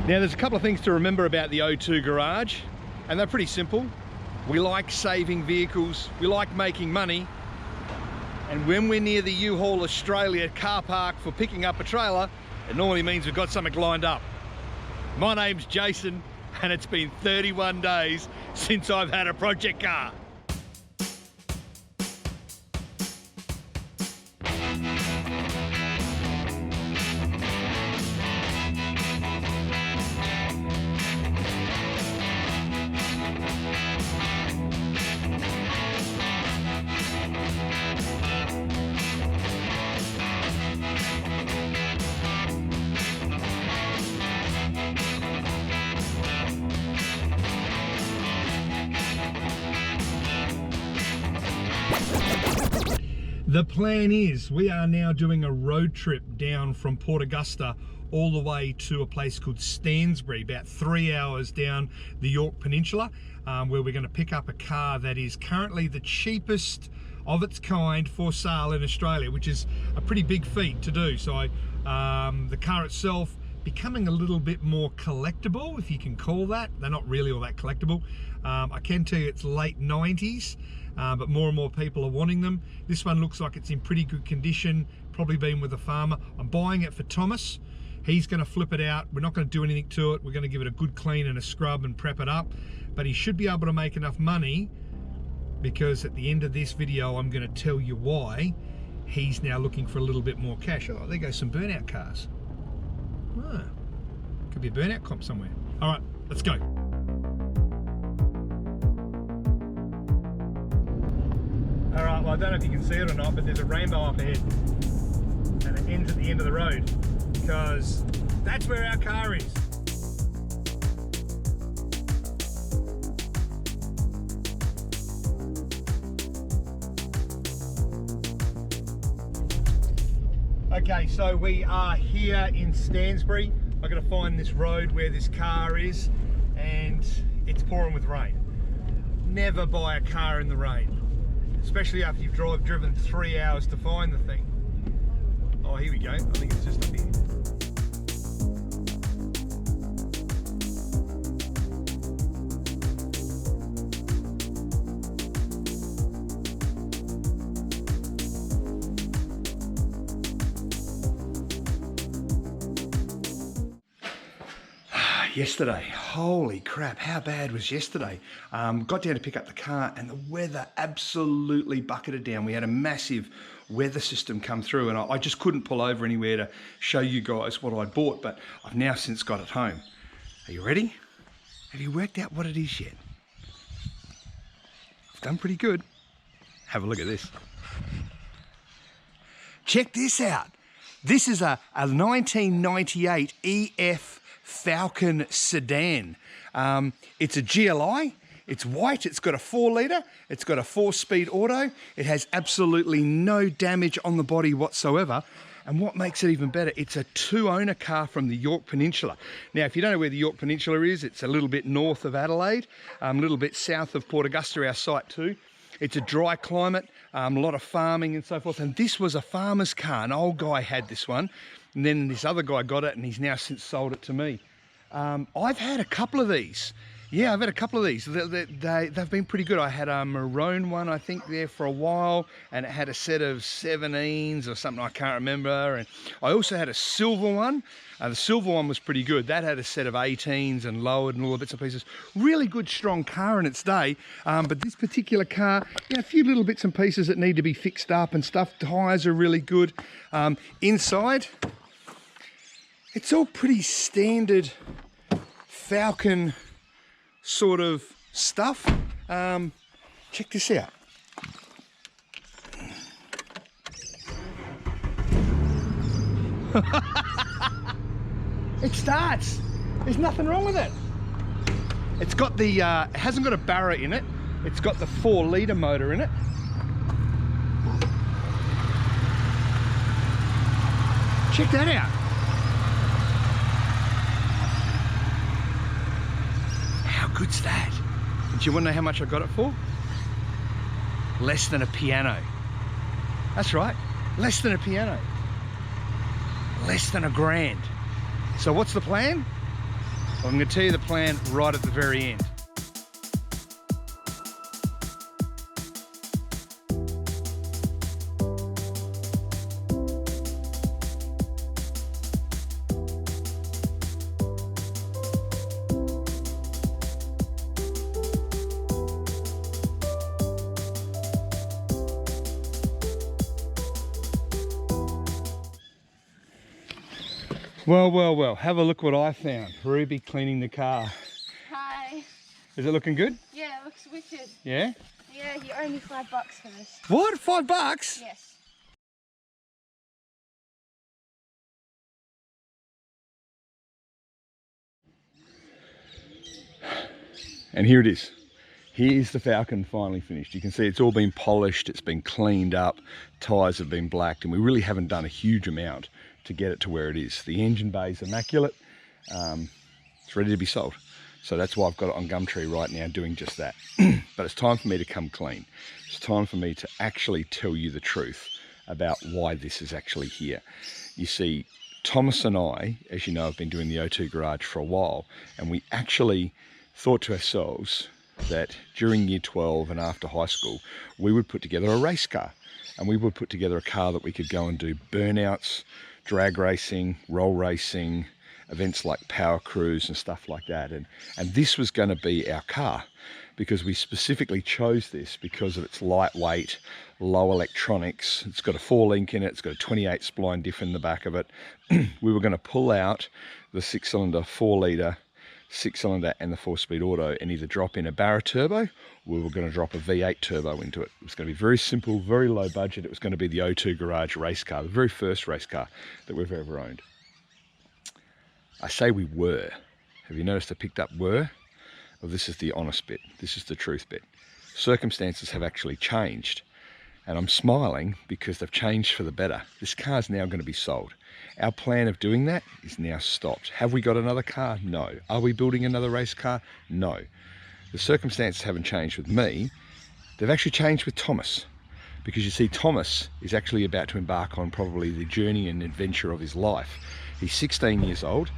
Now there's a couple of things to remember about the O2 Garage, and they're pretty simple. We like saving vehicles, we like making money, and when we're near the U-Haul Australia car park for picking up a trailer, it normally means we've got something lined up. My name's Jason, and it's been 31 days since I've had a project car. The plan is we are now doing a road trip down from Port Augusta all the way to a place called Stansbury, about 3 hours down the York Peninsula, where we're going to pick up a car that is currently the cheapest of its kind for sale in Australia, which is a pretty big feat to do. So the car itself becoming a little bit more collectible, if you can call that. They're not really all that collectible. I can tell you it's late 90s. But more and more people are wanting them. This one looks like it's in pretty good condition, probably been with a farmer. I'm buying it for Thomas. He's going to flip it out. We're not going to do anything to it. We're going to give it a good clean and a scrub and prep it up. But he should be able to make enough money, because at the end of this video I'm going to tell you why he's now looking for a little bit more cash. Oh, there goes some burnout cars. Oh, could be a burnout comp somewhere. All right, let's go. All right, well, I don't know if you can see it or not, but there's a rainbow up ahead, and it ends at the end of the road, because that's where our car is. Okay, so we are here in Stansbury. I've got to find this road where this car is, and it's pouring with rain. Never buy a car in the rain, especially after you've driven 3 hours to find the thing. Oh, here we go. I think it's just up here. Yesterday, holy crap, how bad was yesterday? Got down to pick up the car and the weather absolutely bucketed down. We had a massive weather system come through, and I just couldn't pull over anywhere to show you guys what I'd bought, but I've now since got it home. Are you ready? Have you worked out what it is yet? I've done pretty good. Have a look at this. Check this out. This is a 1998 EF Falcon sedan. It's a GLI, it's white, it's got a 4-litre, it's got a 4-speed auto, it has absolutely no damage on the body whatsoever, and what makes it even better, it's a 2-owner car from the York Peninsula. Now, if you don't know where the York Peninsula is, it's a little bit north of Adelaide, a little bit south of Port Augusta, our site too. It's a dry climate, a lot of farming and so forth, and this was a farmer's car. An old guy had this one, and then this other guy got it, and he's now since sold it to me. I've had a couple of these. Yeah, I've had a couple of these. They've been pretty good. I had a maroon one, I think, there for a while, and it had a set of 17s or something, I can't remember. And I also had a silver one. The silver one was pretty good. That had a set of 18s and lowered and all the bits and pieces. Really good, strong car in its day. But this particular car, a few little bits and pieces that need to be fixed up and stuff. Tyres are really good. Inside, it's all pretty standard Falcon sort of stuff. Check this out. It starts. There's nothing wrong with it. It's got the, it hasn't got a Barra in it. It's got the 4-litre motor in it. Check that out. How good's that? Do you want to know how much I got it for? Less than a piano. That's right, less than a piano. Less than $1,000. So what's the plan? I'm going to tell you the plan right at the very end. Well, well, well, have a look what I found. Ruby cleaning the car. Hi. Is it looking good? Yeah, it looks wicked. Yeah? Yeah, you owe me $5 for this. What? $5? Yes. And here it is. Here's the Falcon finally finished. You can see it's all been polished, it's been cleaned up, tyres have been blacked, and we really haven't done a huge amount to get it to where it is. The engine bay is immaculate. It's ready to be sold. So that's why I've got it on Gumtree right now doing just that. But it's time for me to come clean. It's time for me to actually tell you the truth about why this is actually here. You see, Thomas and I, as you know, have been doing the OH2 Garage for a while, and we actually thought to ourselves that during year 12 and after high school, we would put together a race car, and we would put together a car that we could go and do burnouts, drag racing, roll racing, events like power cruise and stuff like that. And this was going to be our car, because we specifically chose this because of its lightweight, low electronics. It's got a 4-link in it, it's got a 28 spline diff in the back of it. We were going to pull out the 6-cylinder, 4-litre, 6-cylinder and the 4-speed auto and either drop in a Barra turbo, or we were going to drop a V8 turbo into it. It was going to be very simple, very low budget. It was going to be the OH2 Garage race car, the very first race car that we've ever owned. I say we were. Have you noticed I picked up were? Well, this is the honest bit. This is the truth bit. Circumstances have actually changed, and I'm smiling because they've changed for the better. This car is now going to be sold. Our plan of doing that is now stopped. Have we got another car? No. Are we building another race car? No. The circumstances haven't changed with me. They've actually changed with Thomas, because you see, Thomas is actually about to embark on probably the journey and adventure of his life. He's 16 years old.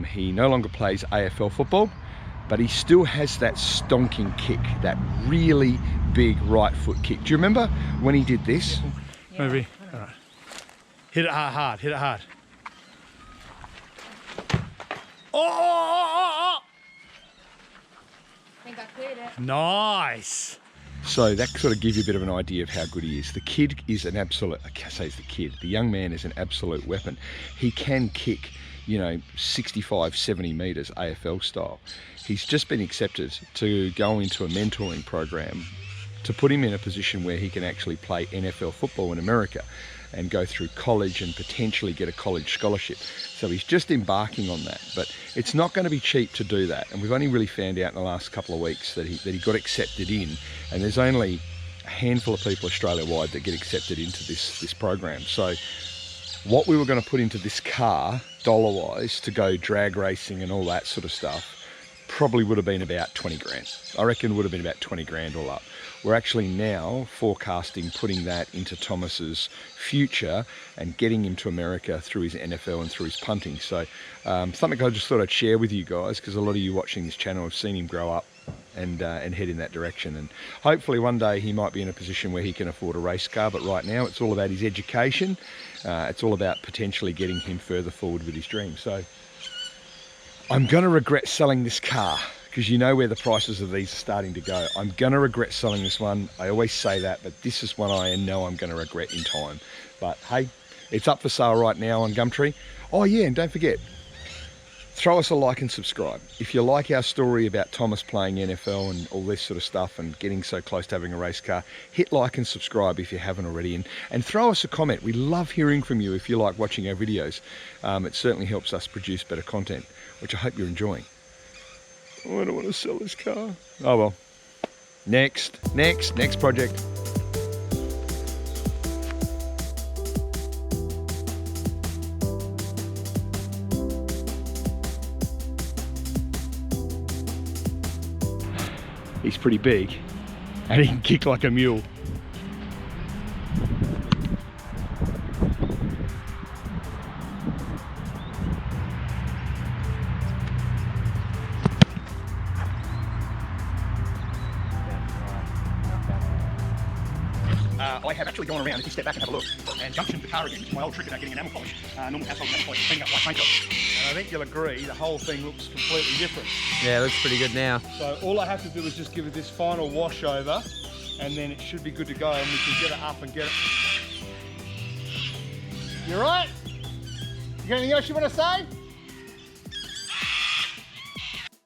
He no longer plays AFL football, but he still has that stonking kick, that really big right foot kick. Do you remember when he did this? Yeah. Maybe. All right. Hit it hard, hit it hard. Oh! I think I cleared it. Nice. So that sort of gives you a bit of an idea of how good he is. The kid is an absolute, I can't say it's the kid, the young man is an absolute weapon. He can kick, you know, 65, 70 metres AFL style. He's just been accepted to go into a mentoring program to put him in a position where he can actually play NFL football in America and go through college and potentially get a college scholarship. So he's just embarking on that, but it's not going to be cheap to do that. And we've only really found out in the last couple of weeks that he got accepted in, and there's only a handful of people Australia-wide that get accepted into this program. So what we were going to put into this car, dollar-wise, to go drag racing and all that sort of stuff, probably would have been about 20 grand. I reckon it would have been about 20 grand all up. We're actually now forecasting putting that into Thomas's future and getting him to America through his NFL and through his punting. So something I just thought I'd share with you guys, because a lot of you watching this channel have seen him grow up and head in that direction. And hopefully one day he might be in a position where he can afford a race car, but right now it's all about his education. It's all about potentially getting him further forward with his dreams. So I'm going to regret selling this car, because you know where the prices of these are starting to go. I'm going to regret selling this one. I always say that, but this is one I know I'm going to regret in time. But hey, it's up for sale right now on Gumtree. Oh yeah, and don't forget, throw us a like and subscribe. If you like our story about Thomas playing NFL and all this sort of stuff and getting so close to having a race car, hit like and subscribe if you haven't already, and throw us a comment. We love hearing from you if you like watching our videos. It certainly helps us produce better content, which I hope you're enjoying. Oh, I don't want to sell this car. Oh well. Next project. He's pretty big and he can kick like a mule. I have actually gone around, if you step back and have a look, and junctioned the car again, which is my old trick about getting enamel polish, normal household enamel polish, cleaning up white paint jobs. And I think you'll agree, the whole thing looks completely different. Yeah, it looks pretty good now. So all I have to do is just give it this final wash over, and then it should be good to go, and we can get it up and get it. You all right? You got anything else you want to say?